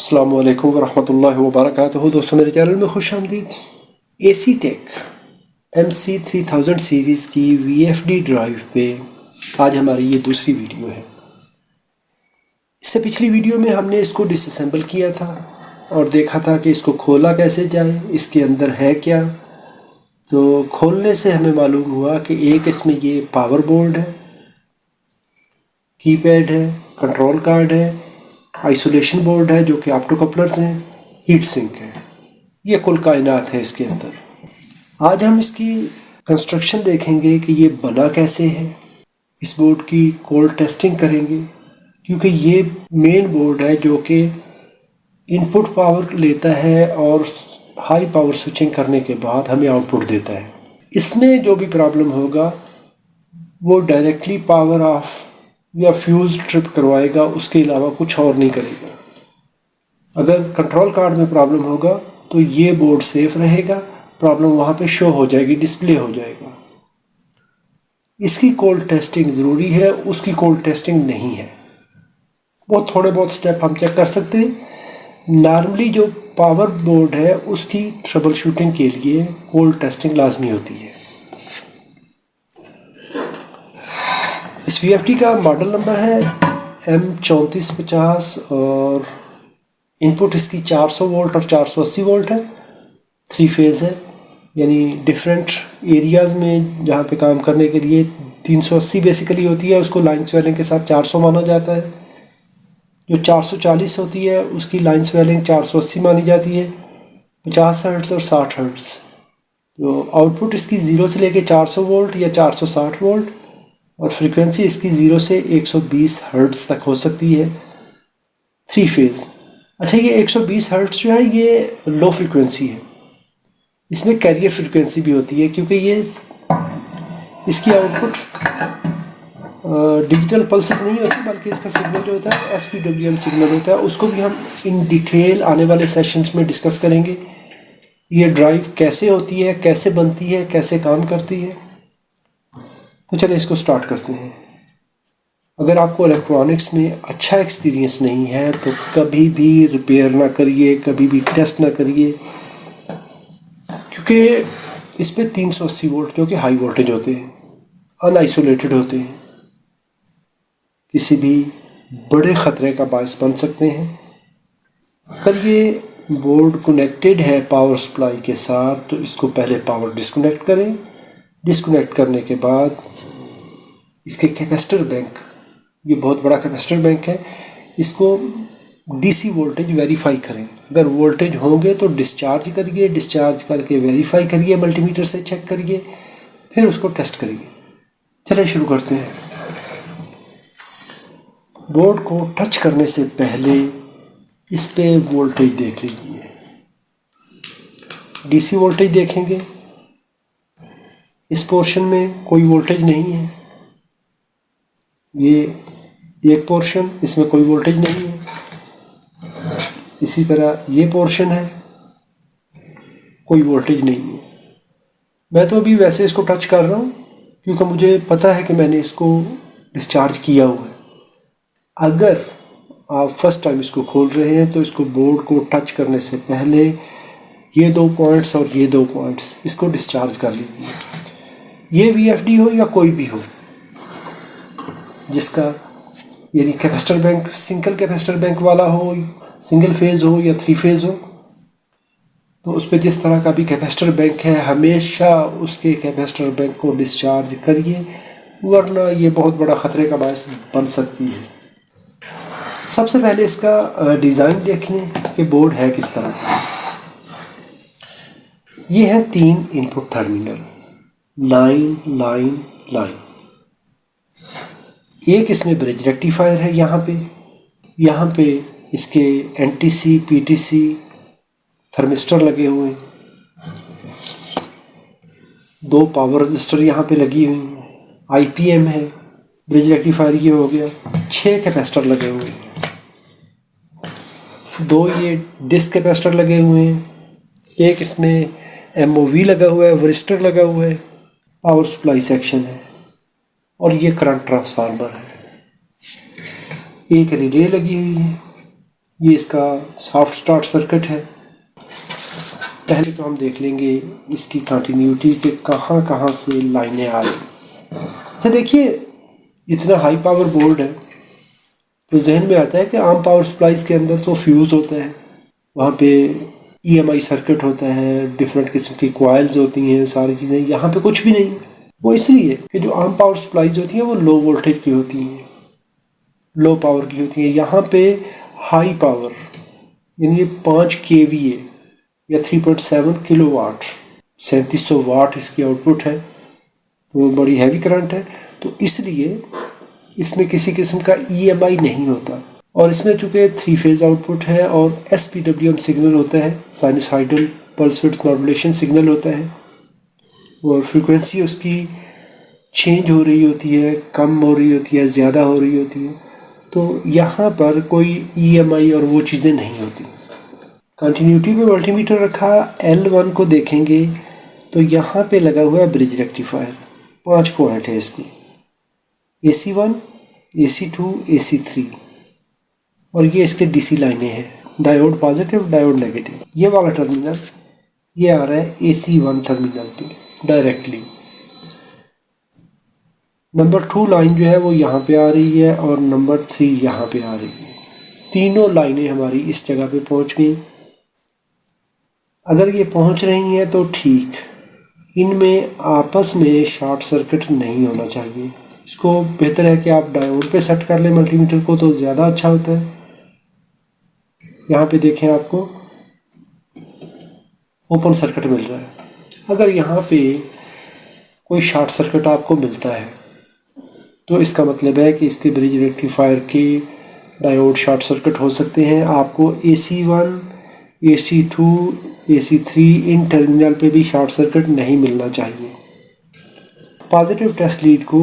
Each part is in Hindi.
अस्सलामु अलैकुम वरहमतुल्लाहि वबरकातुहू। दोस्तों मेरे चैनल में खुश आमदीद। एसी टेक MC3000 सीरीज़ की VFD ड्राइव पे आज हमारी ये दूसरी वीडियो है। इससे पिछली वीडियो में हमने इसको डिसअसेंबल किया था और देखा था कि इसको खोला कैसे जाए, इसके अंदर है क्या। तो खोलने से हमें मालूम हुआ कि एक इसमें ये पावर बोर्ड है, कीपैड है, कंट्रोल कार्ड है, आइसोलेशन बोर्ड है जो कि ऑप्टोकपलर्स हैं, हीट सिंक है। ये कुल कायनात है इसके अंदर। आज हम इसकी कंस्ट्रक्शन देखेंगे कि ये बना कैसे है। इस बोर्ड की कोल्ड टेस्टिंग करेंगे क्योंकि ये मेन बोर्ड है जो कि इनपुट पावर लेता है और हाई पावर स्विचिंग करने के बाद हमें आउटपुट देता है। इसमें जो भी प्रॉब्लम होगा वो डायरेक्टली पावर ऑफ या फ्यूज़ ट्रिप करवाएगा, उसके अलावा कुछ और नहीं करेगा। अगर कंट्रोल कार्ड में प्रॉब्लम होगा तो ये बोर्ड सेफ रहेगा, प्रॉब्लम वहाँ पे शो हो जाएगी, डिस्प्ले हो जाएगा। इसकी कोल्ड टेस्टिंग ज़रूरी है, उसकी कोल्ड टेस्टिंग नहीं है। वो थोड़े बहुत स्टेप हम चेक कर सकते हैं। नॉर्मली जो पावर बोर्ड है उसकी ट्रबल शूटिंग के लिए कोल्ड टेस्टिंग लाजमी होती है। इस VFD का मॉडल नंबर है M3450 और इनपुट इसकी 400 वोल्ट और 480 वोल्ट है। 3 फेज़ है, यानी डिफरेंट एरियाज़ में जहाँ पे काम करने के लिए 380 बेसिकली होती है, उसको लाइन स्वेलिंग के साथ 400 माना जाता है। जो 440 होती है उसकी लाइन स्वेलिंग 480 मानी जाती है। 50 हर्ट्ज़ और 60 हर्ट्ज़। तो आउटपुट इसकी 0 से लेके 400 वोल्ट या 460 वोल्ट और फ्रीक्वेंसी इसकी 0 से 120 हर्ट्ज़ तक हो सकती है। 3 फेज़। अच्छा, ये 120 हर्ट्ज़ जो है ये लो फ्रीक्वेंसी है। इसमें कैरियर फ्रीक्वेंसी भी होती है क्योंकि ये इसकी आउटपुट डिजिटल पल्सेस नहीं होती बल्कि इसका सिग्नल जो होता है SPWM सिग्नल होता है। उसको भी हम इन डिटेल आने वाले सेशंस में डिस्कस करेंगे। ये ड्राइव कैसे होती है, कैसे बनती है, कैसे काम करती है। तो चलिए इसको स्टार्ट करते हैं। अगर आपको इलेक्ट्रॉनिक्स में अच्छा एक्सपीरियंस नहीं है तो कभी भी रिपेयर ना करिए, कभी भी टेस्ट ना करिए, क्योंकि इस पे 380 वोल्ट जो कि हाई वोल्टेज होते हैं, अनआइसोलेटेड होते हैं, किसी भी बड़े ख़तरे का बायस बन सकते हैं। अगर ये बोर्ड कनेक्टेड है पावर सप्लाई के साथ तो इसको पहले पावर डिस्कनेक्ट करें। डिस्कनेक्ट करने के बाद इसके कैपेसिटर बैंक, ये बहुत बड़ा कैपेसिटर बैंक है, इसको DC वोल्टेज वेरीफाई करें। अगर वोल्टेज होंगे तो डिस्चार्ज करिए, डिस्चार्ज करके वेरीफाई करिए, मल्टीमीटर से चेक करिए, फिर उसको टेस्ट करिए। चलिए शुरू करते हैं। बोर्ड को टच करने से पहले इस पे वोल्टेज देख लीजिए। DC वोल्टेज देखेंगे, इस पोर्शन में कोई वोल्टेज नहीं है। ये एक पोर्शन, इसमें कोई वोल्टेज नहीं है। इसी तरह ये पोर्शन है, कोई वोल्टेज नहीं है। मैं तो अभी वैसे इसको टच कर रहा हूँ क्योंकि मुझे पता है कि मैंने इसको डिस्चार्ज किया हुआ है। अगर आप फर्स्ट टाइम इसको खोल रहे हैं तो इसको बोर्ड को टच करने से पहले ये 2 पॉइंट्स और ये 2 पॉइंट्स इसको डिस्चार्ज कर लीजिए। ये VFD हो या कोई भी हो जिसका यानी capacitor bank single capacitor bank वाला हो, सिंगल फेज़ हो या 3 फेज़ हो, तो उस पर जिस तरह का भी कैपेसिटर बैंक है हमेशा उसके कैपेसिटर बैंक को डिस्चार्ज करिए, वरना ये बहुत बड़ा ख़तरे का बायस बन सकती है। सबसे पहले इसका डिज़ाइन देख लें कि बोर्ड है किस तरह का। ये हैं 3 input terminal, line line line. एक इसमें ब्रिज रेक्टिफायर है यहाँ पे इसके NTC PTC थर्मिस्टर लगे हुए हैं। 2 पावर रजिस्टर यहाँ पे लगी हुई हैं। IPM है, ब्रिज रेक्टिफायर ये हो गया। 6 कैपेसिटर लगे हुए हैं। 2 ये डिस्क कैपेसिटर लगे हुए हैं। एक इसमें MOV लगा हुआ है, वरिस्टर लगा हुआ है, पावर सप्लाई सेक्शन है और ये करंट ट्रांसफार्मर है। एक रिले लगी हुई है। ये इसका सॉफ्ट स्टार्ट सर्किट है। पहले तो हम देख लेंगे इसकी कंटिन्यूटी के कहाँ कहाँ से लाइनें आ रही। तो देखिए इतना हाई पावर बोर्ड है तो जहन में आता है कि आम पावर सप्लाईज के अंदर तो फ्यूज़ होता है, वहाँ पे EMI सर्किट होता है, डिफरेंट किस्म की कॉइल्स होती हैं, सारी चीज़ें। यहाँ पे कुछ भी नहीं। वो इसलिए कि जो आम पावर सप्लाईज होती हैं वो लो वोल्टेज की होती हैं, लो पावर की होती हैं। यहाँ पे हाई पावर यानी 5 kVA या 3.7 किलोवाट, 3700 वाट इसकी आउटपुट है, तो बड़ी हैवी करंट है। तो इसलिए इसमें किसी किस्म का EMI नहीं होता। और इसमें चूँकि 3 फेज़ आउटपुट है और SPWM सिग्नल होता है, sinusoidal pulse width modulation signal होता है, और फ्रीक्वेंसी उसकी चेंज हो रही होती है, कम हो रही होती है, ज़्यादा हो रही होती है। तो यहाँ पर कोई EMI और वो चीज़ें नहीं होती। कंटिन्यूटी पे मल्टीमीटर रखा। L1 को देखेंगे तो यहाँ पे लगा हुआ है ब्रिज रेक्टिफायर। 5 पॉइंट है इसकी, AC1, AC2, AC3, और ये इसके DC लाइनें हैं, डायोड पॉजिटिव, डायोड नेगेटिव। ये वाला टर्मिनल ये आ रहा है AC1 टर्मिनल पे डायरेक्टली। नंबर 2 लाइन जो है वो यहाँ पे आ रही है और नंबर 3 यहाँ पे आ रही है। तीनों लाइनें हमारी इस जगह पे पहुँच गई। अगर ये पहुँच रही हैं तो ठीक, इनमें आपस में शॉर्ट सर्किट नहीं होना चाहिए। इसको बेहतर है कि आप डायोड पे सेट कर लें मल्टीमीटर को, तो ज़्यादा अच्छा होता है। यहाँ पे देखें आपको ओपन सर्किट मिल रहा है। अगर यहाँ पे कोई शॉर्ट सर्किट आपको मिलता है तो इसका मतलब है कि इसके ब्रिज रेक्टिफायर के डायोड शॉर्ट सर्किट हो सकते हैं। आपको AC1, AC2, AC3 इन टर्मिनल पे भी शॉर्ट सर्किट नहीं मिलना चाहिए। पॉजिटिव टेस्ट लीड को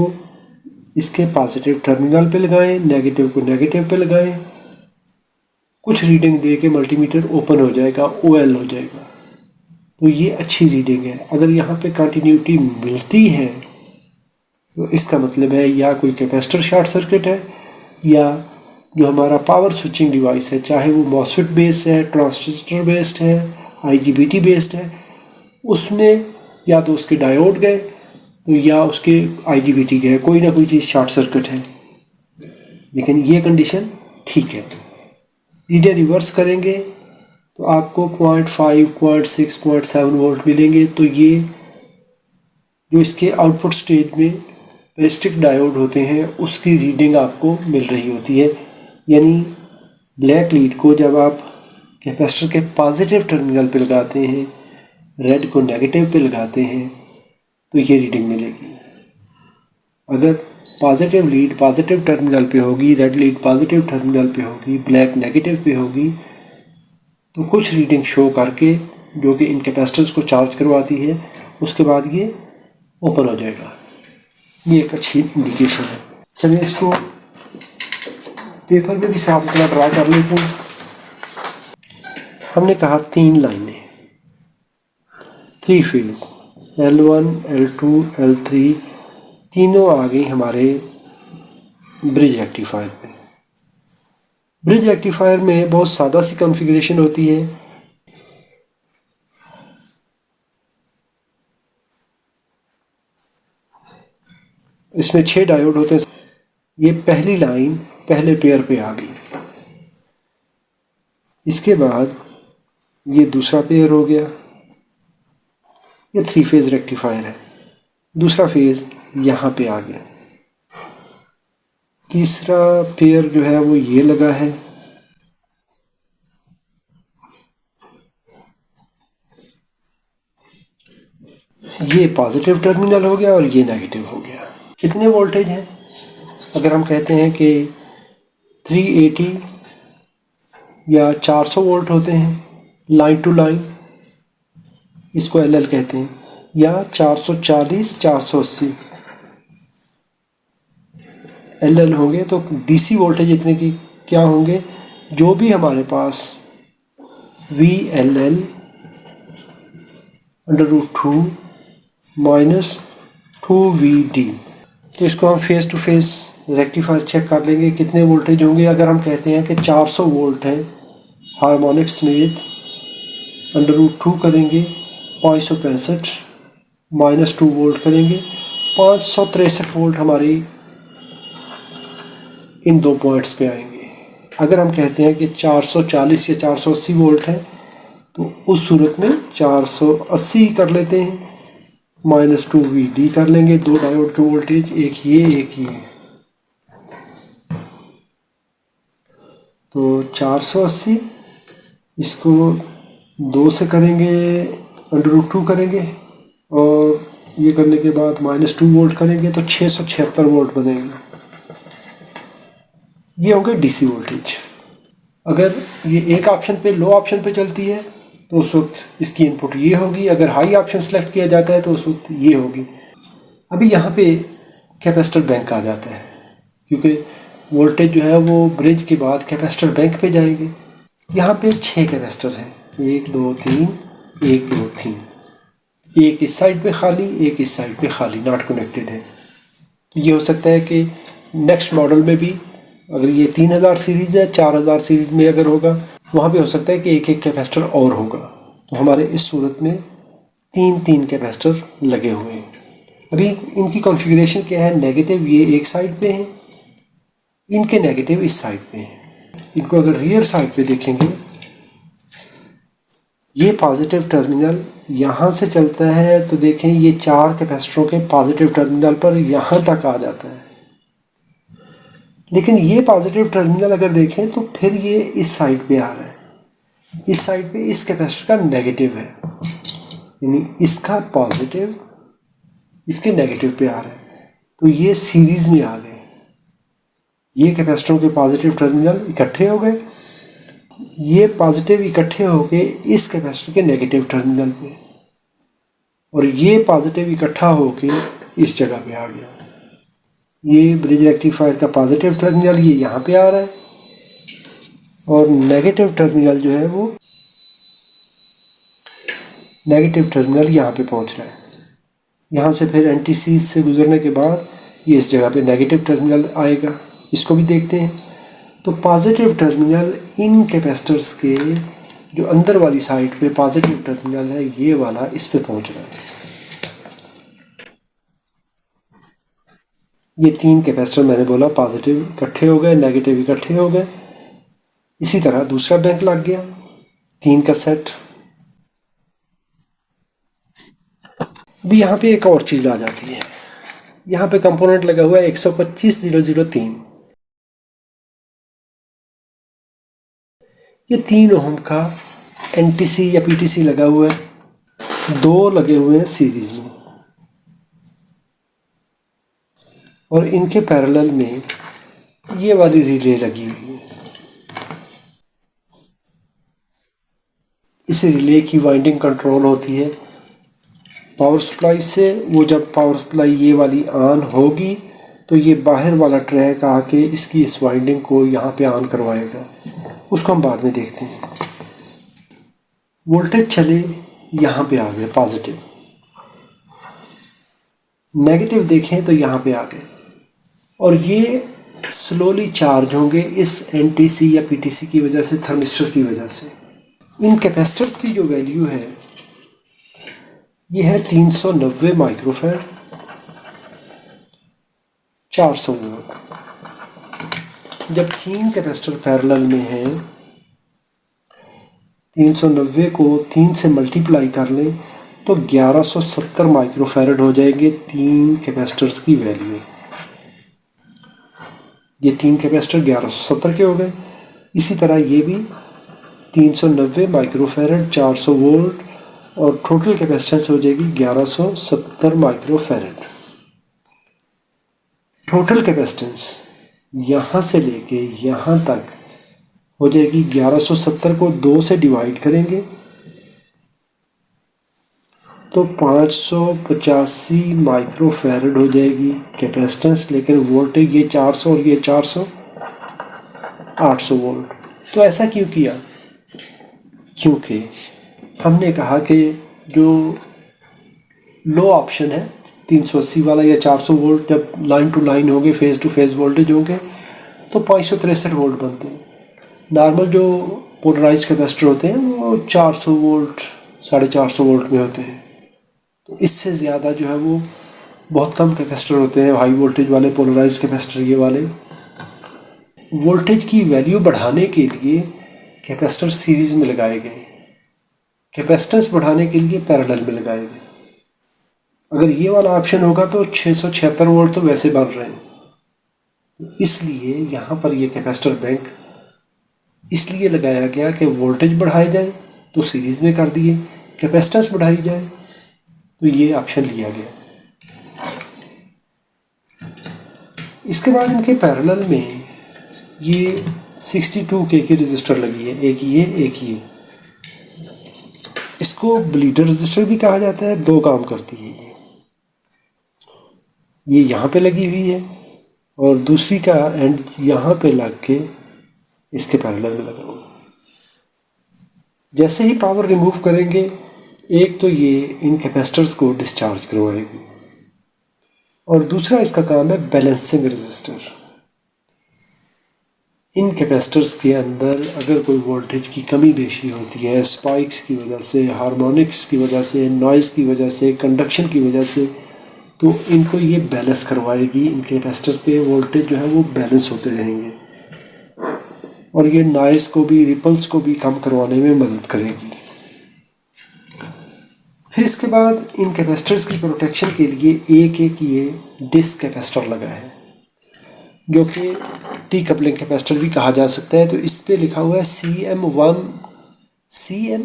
इसके पॉजिटिव टर्मिनल पे लगाएं, नेगेटिव को नेगेटिव पे लगाएं। कुछ रीडिंग दे के मल्टीमीटर ओपन हो जाएगा, OL हो जाएगा, तो ये अच्छी रीडिंग है। अगर यहाँ पे कंटिन्यूटी मिलती है तो इसका मतलब है या कोई कैपेसिटर शॉर्ट सर्किट है, या जो हमारा पावर स्विचिंग डिवाइस है, चाहे वो मॉसफेट बेस्ड है, ट्रांजिस्टर बेस्ड है, IGBT बेस्ड है, उसमें या तो उसके डायोड गए या उसके IGBT गए, कोई ना कोई चीज़ शॉर्ट सर्किट है। लेकिन ये कंडीशन ठीक है। रीडर रिवर्स करेंगे तो आपको 0.5, 0.6, 0.7 वोल्ट मिलेंगे। तो ये जो इसके आउटपुट स्टेज में पैरासिटिक डायोड होते हैं उसकी रीडिंग आपको मिल रही होती है। यानी ब्लैक लीड को जब आप कैपेसिटर के पॉजिटिव टर्मिनल पे लगाते हैं, रेड को नेगेटिव पे लगाते हैं, तो ये रीडिंग मिलेगी। अगर पॉजिटिव लीड पॉजिटिव टर्मिनल पे होगी, रेड लीड पॉजिटिव टर्मिनल पे होगी, ब्लैक नेगेटिव पे होगी, तो कुछ रीडिंग शो करके जो कि इन कैपेसिटर्स को चार्ज करवाती है, उसके बाद ये ओपन हो जाएगा। ये एक अच्छी इंडिकेशन है। चलिए इसको पेपर पे भी साफ सुथरा ड्रा कर लेते हैं। हमने कहा 3 लाइनें, 3 फेज, L1, L2, L3 तीनों आ गई हमारे ब्रिज रेक्टिफायर पे। ब्रिज रेक्टिफायर में बहुत सादा सी कॉन्फ़िगरेशन होती है। इसमें 6 डायोड होते हैं। ये पहली लाइन पहले पेयर पे आ गई, इसके बाद ये दूसरा पेयर हो गया। ये 3 फेज रेक्टिफायर है। दूसरा फेज यहाँ पे आ गया। तीसरा पेयर जो है वो ये लगा है। ये पॉजिटिव टर्मिनल हो गया और ये नेगेटिव हो गया। कितने वोल्टेज हैं? अगर हम कहते हैं कि 380 या 400 वोल्ट होते हैं लाइन टू लाइन, इसको LL कहते हैं, या 440, 480 LL होंगे। तो DC वोल्टेज इतने की क्या होंगे? जो भी हमारे पास VLL √2 माइनस 2VD, तो इसको हम face to face rectifier check कर लेंगे कितने वोल्टेज होंगे। अगर हम कहते हैं कि 400 वोल्ट है हार्मोनिक समेत √2 करेंगे 565 -2 वोल्ट करेंगे 563 वोल्ट हमारी इन दो पॉइंट्स पे आएंगे। अगर हम कहते हैं कि 440 या 480 वोल्ट है तो उस सूरत में 480 कर लेते हैं, -2 VD कर लेंगे, दो डायोड के वोल्टेज, एक ये। तो 480 इसको 2 से करेंगे, √2 करेंगे और ये करने के बाद -2 वोल्ट करेंगे तो 676 वोल्ट बनेंगे। ये होंगे डीसी वोल्टेज। अगर ये एक ऑप्शन पे, लो ऑप्शन पे चलती है तो उस वक्त इसकी इनपुट ये होगी, अगर हाई ऑप्शन सेलेक्ट किया जाता है तो उस वक्त ये होगी। अभी यहाँ पे कैपेसिटर बैंक आ जाता है क्योंकि वोल्टेज जो है वो ब्रिज के बाद कैपेसिटर बैंक पे जाएंगे। यहाँ पे 6 कैपेसिटर हैं, 1 2 3, 1 2 3, एक इस साइड पे खाली, एक इस साइड पे खाली, नॉट कनेक्टेड है। तो ये हो सकता है कि नेक्स्ट मॉडल में भी अगर ये 3000 सीरीज़ है, 4000 सीरीज़ में अगर होगा वहाँ पे हो सकता है कि एक कैपेसिटर और होगा। तो हमारे इस सूरत में 3 कैपेसिटर लगे हुए हैं। अभी इनकी कॉन्फ़िगरेशन क्या है, नेगेटिव ये एक साइड पे हैं, इनके नेगेटिव इस साइड पे हैं। इनको अगर रियर साइड पे देखेंगे, ये पॉजिटिव टर्मिनल यहाँ से चलता है तो देखें ये 4 कैपेसिटरों के पॉजिटिव टर्मिनल पर यहाँ तक आ जाता है। लेकिन ये पॉजिटिव टर्मिनल अगर देखें तो फिर ये इस साइड पे आ रहा है, इस साइड पे इस कैपेसिटर का नेगेटिव है, यानी इसका पॉजिटिव इसके नेगेटिव पे आ रहा है। तो ये सीरीज में आ गए, ये कैपेसिटरों के पॉजिटिव टर्मिनल इकट्ठे हो गए, ये पॉजिटिव इकट्ठे हो गए इस कैपेसिटर के नेगेटिव टर्मिनल पे, और ये पॉजिटिव इकट्ठा होके इस जगह पे आ गया। ये ब्रिज रेक्टिफायर का पॉजिटिव टर्मिनल ये यहाँ पे आ रहा है और नेगेटिव टर्मिनल जो है वो नेगेटिव टर्मिनल यहाँ पे पहुँच रहा है। यहाँ से फिर एंटीसीज से गुजरने के बाद ये इस जगह पे नेगेटिव टर्मिनल आएगा, इसको भी देखते हैं। तो पॉजिटिव टर्मिनल इन कैपेसिटर्स के जो अंदर वाली साइड पे पॉजिटिव टर्मिनल है ये वाला इस पे पहुँच रहा है। ये 3 कैपेसिटर मैंने बोला पॉजिटिव इकट्ठे हो गए, नेगेटिव इकट्ठे हो गए। इसी तरह दूसरा बैंक लग गया, 3 का सेट। भी यहाँ पे एक और चीज़ आ जाती है, यहाँ पे कंपोनेंट लगा हुआ है 125003। ये 3 ओम का एनटीसी या पीटीसी लगा हुआ है, 2 लगे हुए हैं सीरीज में, और इनके पैरेलल में ये वाली रिले लगी हुई है। इस रिले की वाइंडिंग कंट्रोल होती है पावर सप्लाई से। वो जब पावर सप्लाई ये वाली ऑन होगी तो ये बाहर वाला ट्रैक आके इसकी इस वाइंडिंग को यहाँ पे ऑन करवाएगा, उसको हम बाद में देखते हैं। वोल्टेज चले यहाँ पे आ गए पॉजिटिव, नेगेटिव देखें तो यहाँ पे आ गए, और ये स्लोली चार्ज होंगे इस एनटीसी या पीटीसी की वजह से, थर्मिस्टर की वजह से। इन कैपेसिटर्स की जो वैल्यू है ये है 390 माइक्रोफैराड, 400 वोल्ट। जब 3 कैपेसिटर पैरेलल में हैं, 390 को 3 से मल्टीप्लाई कर लें तो 1170 माइक्रोफैराड हो जाएंगे 3 कैपेसिटर्स की वैल्यू। ये 3 कैपेसिटर 1170 के हो गए। इसी तरह ये भी 390 माइक्रोफैराड, 400 वोल्ट, और टोटल कैपेसिटेंस हो जाएगी 1170 माइक्रोफैराड। टोटल कैपेसिटेंस यहाँ से लेके यहाँ तक हो जाएगी 1170 को 2 से डिवाइड करेंगे तो 585 माइक्रोफैराड हो जाएगी कैपेसिटेंस। लेकिन वोल्टेज ये 400 और ये 400, 800 वोल्ट। तो ऐसा क्यों किया? क्योंकि हमने कहा कि जो लो ऑप्शन है 380 वाला या 400 वोल्ट, जब लाइन टू लाइन होंगे, फेज़ टू फेज़ वोल्टेज होंगे तो 563 वोल्ट बनते हैं। नॉर्मल जो पोलराइज कैपेसिटर होते हैं वो 400 वोल्ट 450 वोल्ट में होते हैं। तो इससे ज़्यादा जो है वो बहुत कम कैपेसिटर होते हैं, हाई वोल्टेज वाले पोलराइज कैपेसिटर ये वाले। वोल्टेज की वैल्यू बढ़ाने के लिए कैपेसिटर सीरीज़ में लगाए गए, कैपेसिटेंस बढ़ाने के लिए पैरेलल में लगाए गए। अगर ये वाला ऑप्शन होगा तो 676 वोल्ट तो वैसे बन रहे हैं, तो इसलिए यहाँ पर ये कैपेसिटर बैंक इसलिए लगाया गया कि वोल्टेज बढ़ाए जाए तो सीरीज़ में कर दिए, कैपेसिटेंस बढ़ाई जाए तो ये ऑप्शन लिया गया। इसके बाद इनके पैरेलल में ये 62K की रजिस्टर लगी है, एक ये। इसको ब्लीडर रजिस्टर भी कहा जाता है, दो काम करती है ये यहाँ पे लगी हुई है और दूसरी का एंड यहाँ पे लग के इसके पैरेलल में लगा हुआ। जैसे ही पावर रिमूव करेंगे एक तो ये इन कैपेसिटर्स को डिस्चार्ज करवाएगी और दूसरा इसका काम है बैलेंसिंग रजिस्टर। इन कैपेसिटर्स के अंदर अगर कोई वोल्टेज की कमी बेशी होती है, स्पाइक्स की वजह से, हार्मोनिक्स की वजह से, नॉइज़ की वजह से, कंडक्शन की वजह से, तो इनको ये बैलेंस करवाएगी। इन कैपेसिटर पे वोल्टेज जो है वो बैलेंस होते रहेंगे और ये नॉइज़ को भी, रिपल्स को भी कम करवाने में मदद करेगी। फिर इसके बाद इन कैपेसिटर्स की प्रोटेक्शन के लिए एक ये डिस्क कैपेसिटर लगा है जो कि टी कपलिंग कैपेसिटर भी कहा जा सकता है। तो इस पे लिखा हुआ है CM1। CM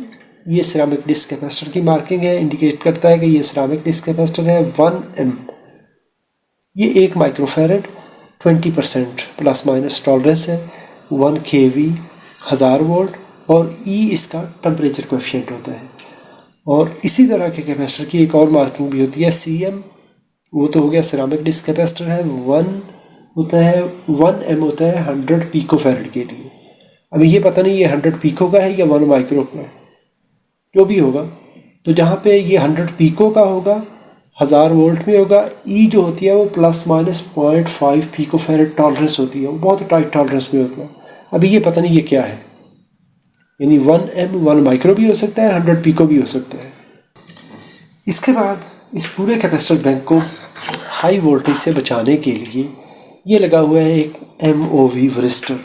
ये सिरामिक डिस्क कैपेसिटर की मार्किंग है, इंडिकेट करता है कि ये सिरामिक डिस्क कैपेसिटर है। 1M ये 1 माइक्रोफैरड 20% प्लस माइनस टॉलरेंस है। 1 kV 1000 वोल्ट और E इसका टेम्परेचर कोएफिशिएंट होता है। और इसी तरह के कैपेसिटर की एक और मार्किंग भी होती है CM, वो तो हो गया सिरामिक डिस्क कैपेसिटर है। 1M होता है 100 पिकोफैरड के लिए। अभी ये पता नहीं ये 100 पिको का है या 1 माइक्रो का है, जो भी होगा। तो जहाँ पे ये 100 पिको का होगा 1000 वोल्ट में होगा। E जो होती है वो प्लस माइनस 0.5 पिकोफैरड टॉलरेंस होती है, वो बहुत टाइट टॉलरेंस में होता है। अभी ये पता नहीं ये क्या है, यानी 1M 1 माइक्रो भी हो सकता है, 100 पिको भी हो सकता है। इसके बाद इस पूरे कैपेसिटर बैंक को हाई वोल्टेज से बचाने के लिए ये लगा हुआ है एक MOV वरिस्टर।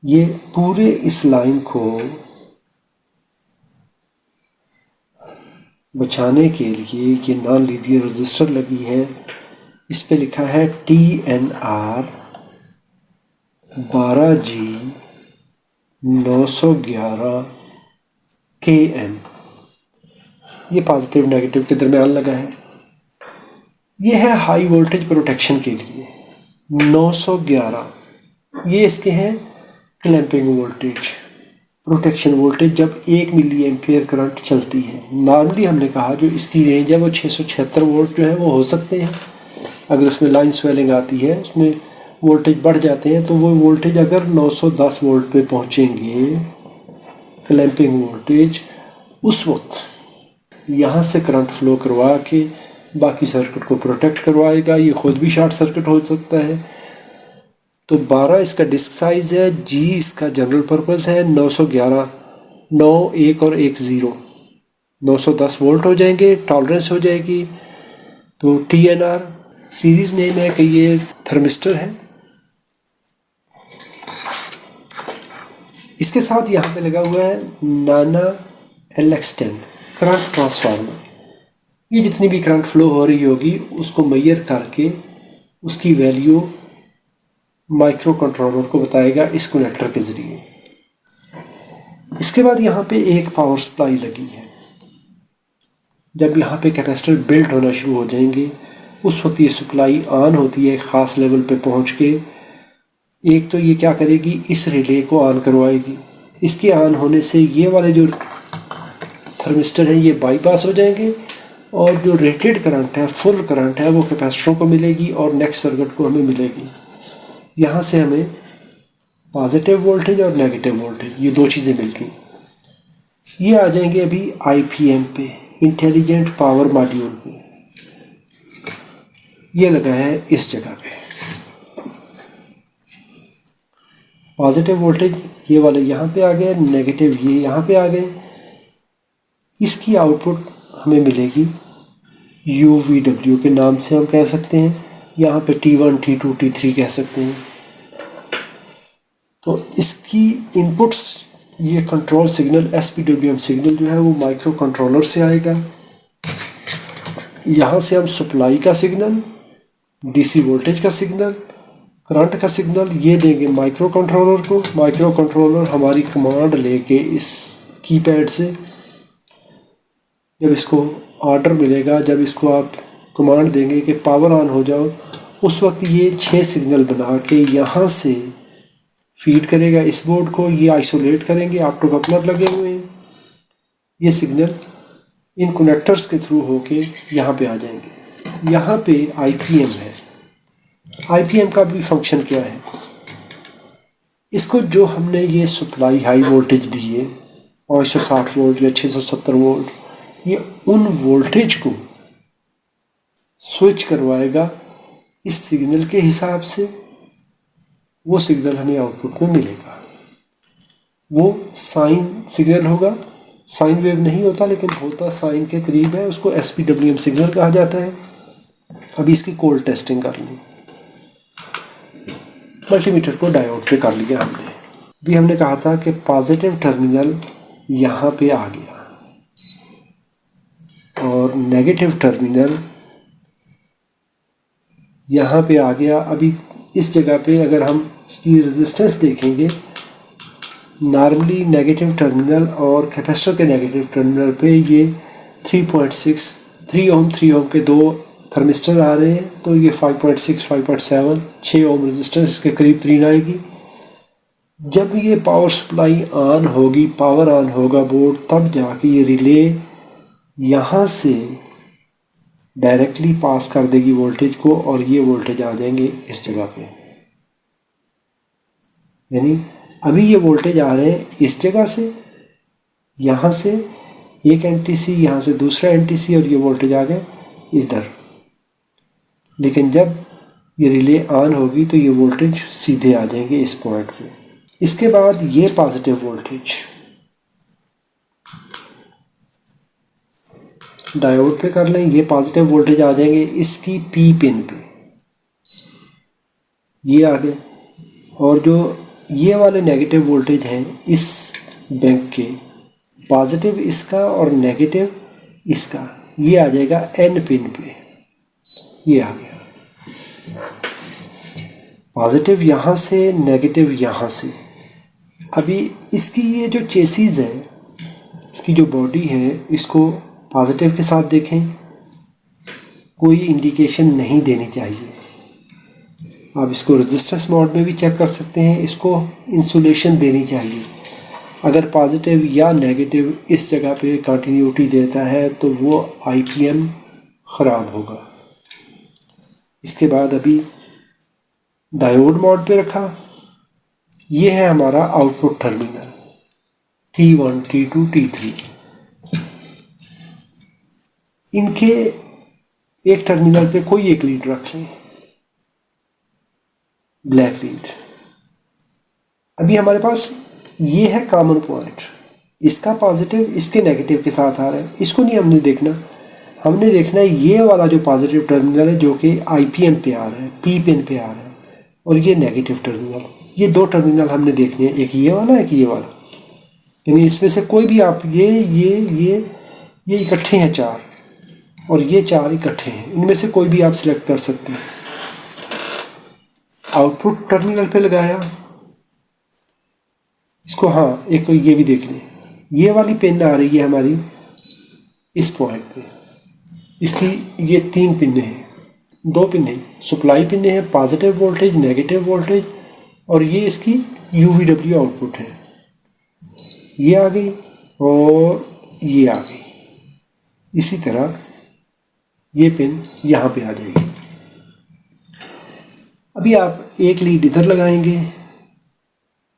ये पूरे इस लाइन को बचाने के लिए ये नॉन लीनियर रजिस्टर लगी है। इस पे लिखा है TNR 12G 911 KM। ये पॉजिटिव नेगेटिव के दरमियान लगा है। ये है हाई वोल्टेज प्रोटेक्शन के लिए। 911 ये इसके हैं क्लैंपिंग वोल्टेज, प्रोटेक्शन वोल्टेज जब 1 मिली एम्पियर करंट चलती है। नॉर्मली हमने कहा जो इसकी रेंज है वो 676 वोल्ट जो है वो हो सकते हैं। अगर उसमें लाइन स्वेलिंग आती है, उसमें वोल्टेज बढ़ जाते हैं, तो वो वोल्टेज अगर 910 वोल्ट पे पहुंचेंगे क्लैंपिंग वोल्टेज, उस वक्त यहाँ से करंट फ्लो करवा के बाकी सर्किट को प्रोटेक्ट करवाएगा। ये खुद भी शॉर्ट सर्किट हो सकता है। तो 12 इसका डिस्क साइज है, G इसका जनरल पर्पस है। 911 9 1 और 1 0 910 वोल्ट हो जाएंगे, टॉलरेंस हो जाएगी। तो TNR सीरीज नेम है कि ये थर्मिस्टर है। इसके साथ यहाँ पे लगा हुआ है नाना LX10 करंट ट्रांसफार्मर। ये जितनी भी करंट फ्लो हो रही होगी उसको मेजर करके उसकी वैल्यू माइक्रो कंट्रोलर को बताएगा इस कनेक्टर के ज़रिए। इसके बाद यहाँ पे एक पावर सप्लाई लगी है। जब यहाँ पे कैपेसिटर बिल्ट होना शुरू हो जाएंगे उस वक्त ये सप्लाई ऑन होती है एक ख़ास लेवल पे पहुँच के। एक तो ये क्या करेगी, इस रिले को ऑन करवाएगी। इसके ऑन होने से ये वाले जो थर्मिस्टर हैं ये बाईपास हो जाएंगे और जो रेटेड करंट है, फुल करंट है, वो कैपेसिटरों को मिलेगी और नेक्स्ट सर्किट को हमें मिलेगी। यहाँ से हमें पॉजिटिव वोल्टेज और नेगेटिव वोल्टेज ये दो चीज़ें मिल गई। ये आ जाएंगे अभी IPM पे, इंटेलिजेंट पावर मॉड्यूल पे। ये लगा है इस जगह पे। पॉजिटिव वोल्टेज ये वाले यहाँ पे आ गए, नेगेटिव ये यहाँ पे आ गए। इसकी आउटपुट हमें मिलेगी UVW के नाम से हम कह सकते हैं, यहाँ पे T1, T2, T3 कह सकते हैं। तो इसकी इनपुट्स, ये कंट्रोल सिग्नल SPWM सिग्नल जो है वो माइक्रो कंट्रोलर से आएगा। यहाँ से हम सप्लाई का सिग्नल, DC वोल्टेज का सिग्नल, करंट का सिग्नल ये देंगे माइक्रो कंट्रोलर को। माइक्रो कंट्रोलर हमारी कमांड लेके इस कीपैड से, जब इसको ऑर्डर मिलेगा, जब इसको आप कमांड देंगे कि पावर ऑन हो जाओ, उस वक्त ये 6 सिग्नल बना के यहाँ से फीड करेगा इस बोर्ड को। ये आइसोलेट करेंगे, ऑप्टो कपलर लगे हुए हैं। ये सिग्नल इन कनेक्टर्स के थ्रू होके यहाँ पे आ जाएंगे। यहाँ पे IPM है। IPM का भी फंक्शन क्या है, इसको जो हमने ये सप्लाई हाई वोल्टेज दी है 160 वोल्ट या 670 वोल्ट, ये उन वोल्टेज को स्विच करवाएगा इस सिग्नल के हिसाब से। वो सिग्नल हमें आउटपुट में मिलेगा। वो साइन सिग्नल होगा, साइन वेव नहीं होता लेकिन होता साइन के करीब है, उसको SPWM सिग्नल कहा जाता है। अभी इसकी कोल्ड टेस्टिंग कर ली। मल्टीमीटर को डायोड पे कर लिया हमने। भी हमने कहा था कि पॉजिटिव टर्मिनल यहाँ पे आ गया और नेगेटिव टर्मिनल यहाँ पे आ गया। अभी इस जगह पे अगर हम इसकी रेजिस्टेंस देखेंगे, नॉर्मली नेगेटिव टर्मिनल और कैपेसिटर के नेगेटिव टर्मिनल पे ये 3 ओम के 2 थर्मिस्टर आ रहे हैं, तो ये 5.6, 5.7, 6 ओम रेजिस्टेंस इसके करीब 3 आएगी। जब ये पावर सप्लाई ऑन होगी, पावर ऑन होगा बोर्ड, तब जाके ये रिले यहाँ से डायरेक्टली पास कर देगी वोल्टेज को और ये वोल्टेज आ जाएंगे इस जगह पे। यानी अभी ये वोल्टेज आ रहे हैं इस जगह से, यहाँ से एक NTC, यहाँ से दूसरा NTC, और ये वोल्टेज आ गए इधर। लेकिन जब ये रिले ऑन होगी तो ये वोल्टेज सीधे आ जाएंगे इस पॉइंट पे। इसके बाद ये पॉजिटिव वोल्टेज डायोड पे कर लें, ये पॉजिटिव वोल्टेज आ जाएंगे इसकी P पिन पे, ये आ गए। और जो ये वाले नेगेटिव वोल्टेज हैं इस बैंक के, पॉजिटिव इसका और नेगेटिव इसका, ये आ जाएगा N पिन पे। ये आ गया पॉजिटिव यहाँ से, नेगेटिव यहाँ से। अभी इसकी ये जो चेसिस है, इसकी जो बॉडी है, इसको पॉजिटिव के साथ देखें, कोई इंडिकेशन नहीं देनी चाहिए। आप इसको रेजिस्टेंस मोड में भी चेक कर सकते हैं। इसको इंसुलेशन देनी चाहिए। अगर पॉजिटिव या नेगेटिव इस जगह पे कंटिन्यूटी देता है तो वो IPM ख़राब होगा। इसके बाद अभी डायोड मोड पे रखा। ये है हमारा output terminal T1, T2, T3। इनके एक टर्मिनल पे कोई एक लीड रख लें, ब्लैक लीड। अभी हमारे पास ये है कॉमन पॉइंट, इसका पॉजिटिव इसके नेगेटिव के साथ आ रहा है। इसको नहीं हमने देखना, हमने देखना है ये वाला जो पॉजिटिव टर्मिनल है जो कि IPM पे आ रहा है, P पिन पे आ रहा है, और ये नेगेटिव टर्मिनल। ये 2 टर्मिनल हमने देखने हैं, एक ये वाला, एक ये वाला। यानी इसमें से कोई भी आप ये इकट्ठे हैं 4, और ये 4 इकट्ठे हैं, इनमें से कोई भी आप सिलेक्ट कर सकते हैं। आउटपुट टर्मिनल पे लगाया इसको। हाँ, एक ये भी देख लें, ये वाली पिन आ रही है हमारी इस पॉइंट पे। इसकी ये 3 पिने हैं, 2 पिने सप्लाई पिने हैं, पॉजिटिव वोल्टेज, नेगेटिव वोल्टेज, और ये इसकी UVW आउटपुट है। ये आ गई और ये आ गई। इसी तरह ये पिन यहाँ पे आ जाएगी। अभी आप एक लीड इधर लगाएंगे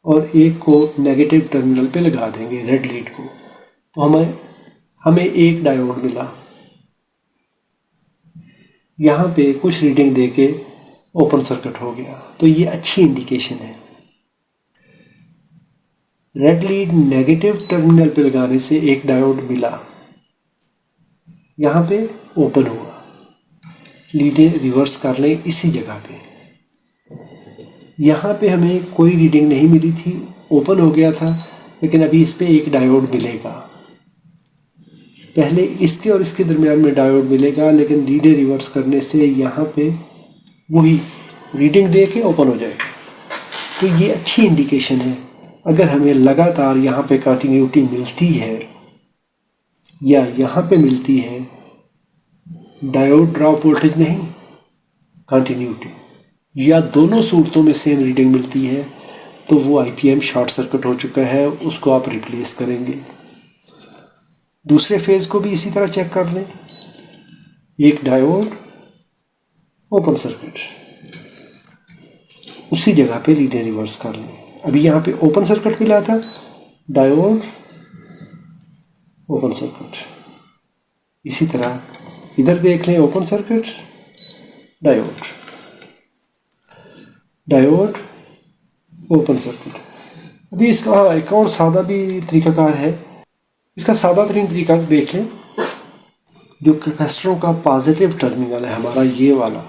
और एक को नेगेटिव टर्मिनल पे लगा देंगे, रेड लीड को, तो हमें एक डायोड मिला। यहाँ पे कुछ रीडिंग देके ओपन सर्किट हो गया, तो ये अच्छी इंडिकेशन है। रेड लीड नेगेटिव टर्मिनल पे लगाने से एक डायोड मिला, यहाँ पे ओपन हुआ। लीडें रिवर्स कर लें इसी जगह पे। यहाँ पे हमें कोई रीडिंग नहीं मिली थी, ओपन हो गया था, लेकिन अभी इस पे एक डायोड मिलेगा। पहले इसके और इसके दरमियान में डायोड मिलेगा, लेकिन लीडें रिवर्स करने से यहाँ पे वही रीडिंग दे के ओपन हो जाएगा। तो ये अच्छी इंडिकेशन है। अगर हमें लगातार यहाँ पे कंटिन्यूटी मिलती है या यहाँ पे मिलती है, डायोड ड्रॉप वोल्टेज नहीं, कंटिन्यूटी, या दोनों सूरतों में सेम रीडिंग मिलती है, तो वो आईपीएम शॉर्ट सर्किट हो चुका है, उसको आप रिप्लेस करेंगे। दूसरे फेज को भी इसी तरह चेक कर लें। एक डायोड, ओपन सर्किट, उसी जगह पे लीडें रिवर्स कर लें। अभी यहाँ पे ओपन सर्किट मिला था, डायोड, ओपन सर्किट। इसी तरह इधर देख लें, open circuit, diode, diode, open circuit. अभी इसका एक और सादा भी तरीकाकार है। इसका सादा तरीन तरीका देख लें। जो कैपेसिटरों का पॉजिटिव टर्मिनल है हमारा ये वाला,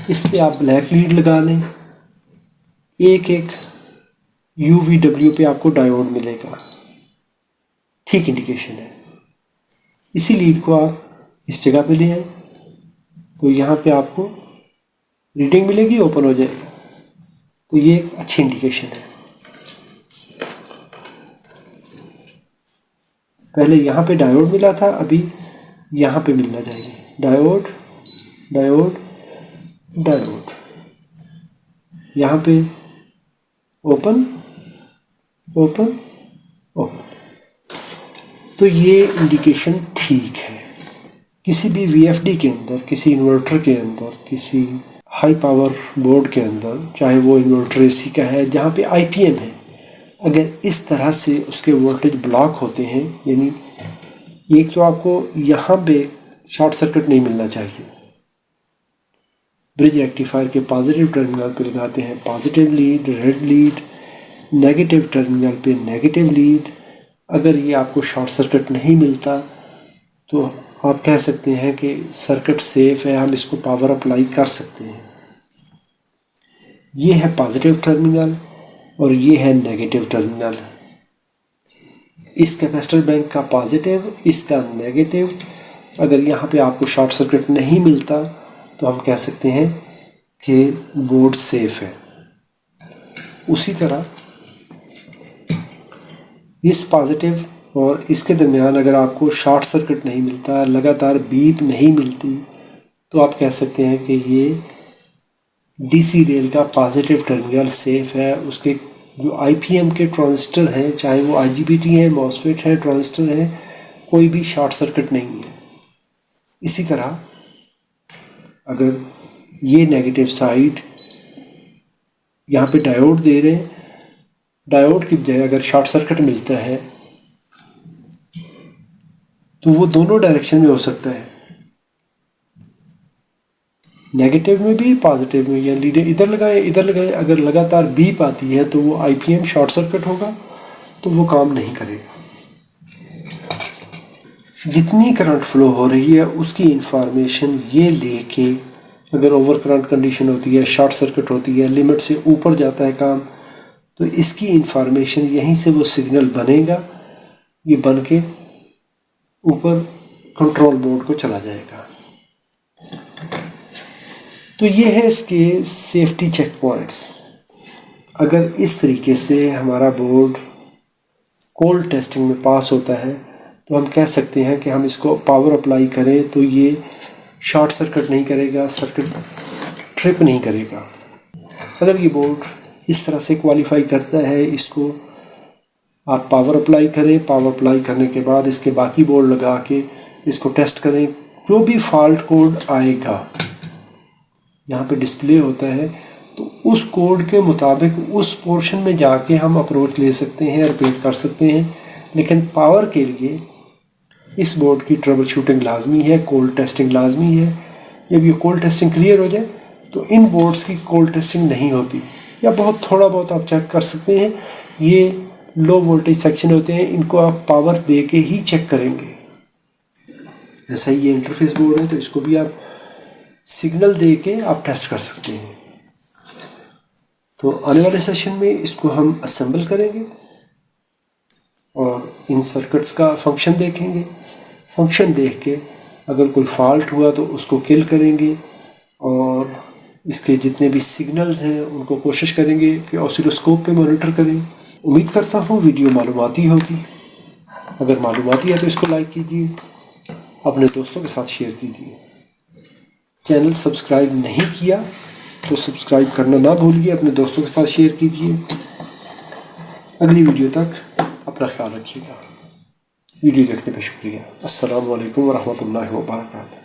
इस पे आप ब्लैक लीड लगा लें। एक एक UVW पे आपको डायोड मिलेगा, ठीक इंडिकेशन है। इसी लीड को आप इस जगह पे ले आए, तो यहाँ पे आपको रीडिंग मिलेगी, ओपन हो जाएगा। तो ये एक अच्छी इंडिकेशन है। पहले यहाँ पे डायोड मिला था, अभी यहाँ पे मिलना चाहिए। डायोड, डायोड, डायोड, यहाँ पे ओपन, ओपन, ओपन। तो ये इंडिकेशन ठीक है। किसी भी VFD के अंदर, किसी इन्वर्टर के अंदर, किसी हाई पावर बोर्ड के अंदर, चाहे वो इन्वर्टर AC का है जहाँ पे IPM है, अगर इस तरह से उसके वोल्टेज ब्लॉक होते हैं, यानी एक तो आपको यहाँ पे शॉर्ट सर्किट नहीं मिलना चाहिए। ब्रिज रेक्टिफायर के पॉजिटिव टर्मिनल पे लगाते हैं positive lead, red lead, negative terminal पे नेगेटिव लीड। अगर ये आपको शॉर्ट सर्किट नहीं मिलता तो आप कह सकते हैं कि सर्किट सेफ है, हम इसको पावर अप्लाई कर सकते हैं। ये है पॉजिटिव टर्मिनल और ये है नेगेटिव टर्मिनल। इस कैपेसिटर बैंक का पॉजिटिव, इसका नेगेटिव। अगर यहाँ पे आपको शॉर्ट सर्किट नहीं मिलता तो हम कह सकते हैं कि बोर्ड सेफ है। उसी तरह इस पॉजिटिव और इसके दरमियान अगर आपको शॉर्ट सर्किट नहीं मिलता, लगातार बीप नहीं मिलती, तो आप कह सकते हैं कि ये DC रेल का पॉजिटिव टर्मिनल सेफ है। उसके जो IPM के ट्रांजिस्टर हैं, चाहे वो IGBT है, MOSFET है, ट्रांजिस्टर है, कोई भी शॉर्ट सर्किट नहीं है। इसी तरह अगर ये नेगेटिव साइड यहाँ पे डायोड दे रहे हैं, डायोड की बजाय अगर शॉर्ट सर्किट मिलता है तो वो दोनों डायरेक्शन में हो सकता है, नेगेटिव में भी पॉजिटिव में। या लीडें इधर लगाए, इधर लगाए, अगर लगातार बीप आती है तो वो IPM शॉर्ट सर्किट होगा, तो वो काम नहीं करेगा। जितनी करंट फ्लो हो रही है उसकी इंफॉर्मेशन ये लेके, अगर ओवर करंट कंडीशन होती है, शॉर्ट सर्किट होती है, लिमिट से ऊपर जाता है काम, तो इसकी इंफॉर्मेशन यहीं से वो सिग्नल बनेगा, ये बन के ऊपर कंट्रोल बोर्ड को चला जाएगा। तो ये है इसके सेफ्टी चेक पॉइंट्स। अगर इस तरीके से हमारा बोर्ड कोल्ड टेस्टिंग में पास होता है तो हम कह सकते हैं कि हम इसको पावर अप्लाई करें तो ये शॉर्ट सर्किट नहीं करेगा, सर्किट ट्रिप नहीं करेगा। अगर ये बोर्ड इस तरह से क्वालिफाई करता है, इसको आप पावर अप्लाई करें, पावर अप्लाई करने के बाद इसके बाकी बोर्ड लगा के इसको टेस्ट करें। जो भी फॉल्ट कोड आएगा यहाँ पे डिस्प्ले होता है, तो उस कोड के मुताबिक उस पोर्शन में जाके हम अप्रोच ले सकते हैं, रिपेयर कर सकते हैं। लेकिन पावर के लिए इस बोर्ड की ट्रबल शूटिंग लाजमी है, कोल्ड टेस्टिंग लाजमी है। जब ये कोल्ड टेस्टिंग क्लियर हो जाए तो इन बोर्ड्स की कोल्ड टेस्टिंग नहीं होती, या बहुत थोड़ा बहुत आप चेक कर सकते हैं। ये लो वोल्टेज सेक्शन होते हैं, इनको आप पावर दे के ही चेक करेंगे। ऐसा ही ये इंटरफेस बोर्ड है, तो इसको भी आप सिग्नल दे के आप टेस्ट कर सकते हैं। तो आने वाले सेशन में इसको हम असेंबल करेंगे और इन सर्किट्स का फंक्शन देखेंगे। फंक्शन देख के अगर कोई फॉल्ट हुआ तो उसको किल करेंगे और इसके जितने भी सिग्नल्स हैं उनको कोशिश करेंगे कि ऑसिलोस्कोप पे मॉनिटर करें। उम्मीद करता हूँ वीडियो मालूमाती होगी। अगर मालूमाती है तो इसको लाइक कीजिए, अपने दोस्तों के साथ शेयर कीजिए। चैनल सब्सक्राइब नहीं किया तो सब्सक्राइब करना ना भूलिए, अपने दोस्तों के साथ शेयर कीजिए। अगली वीडियो तक अपना ख्याल रखिएगा। वीडियो देखने पे शुक्रिया। अस्सलाम वालेकुम वरहमतुल्लाहि वबरकातुहू।